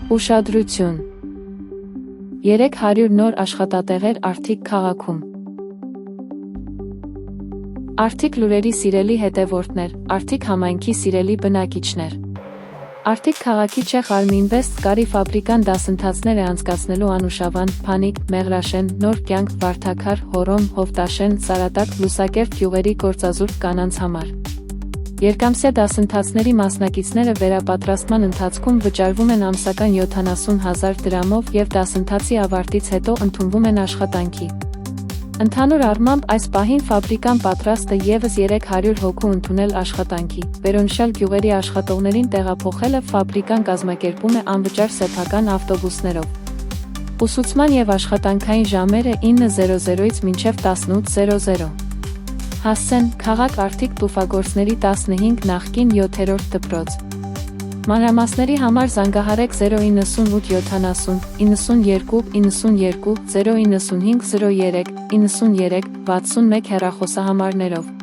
Ուշադրություն։ 300 նոր աշխատատեղեր Արթիկ քաղաքում։ Արթիկ լուրերի սիրելի հետևորդներ, Արթիկ համայնքի սիրելի բնակիչներ։ Արթիկ քաղաքի Չեխ Արմինվեստ կարի ֆաբրիկան դասընթացներ է անցկացնելու Անուշավան, Փանիկ, Մեղրաշեն, Նոր կյանք, Վարդաքար, Հորոմ, Հովտաշեն, Սարատակ, Լուսակերտ գյուղերի գործազուրկ կանանց համար։ Երկամսյա դասընթացների մասնակիցները վերապատրաստման ընթացքում վճարվում են ամսական 70,000 դրամով և դասընթացի ավարտից հետո ընդունվում են աշխատանքի։ Ընդհանուր առմամբ այս պահին ֆաբրիկան պատրաստ է ևս 300 հոգու ընդունել աշխատանքի, վերոնշյալ գյուղերի աշխատողներին տեղափոխելը ֆաբրիկան կազմակերպում է անվճար սեփական ավտոբուսներով։ Ուսուցման և աշխատանքային ժամերը 9:00-ից մինչև 18:00։ Հասցեն, քաղաք Արթիկ տուֆագործների 15 նախկին 7-րդ դպրոց։ Մանրամասների համար զանգահարեք 098 70 92 92 095 03 93 61 հեռախոսահամարներով։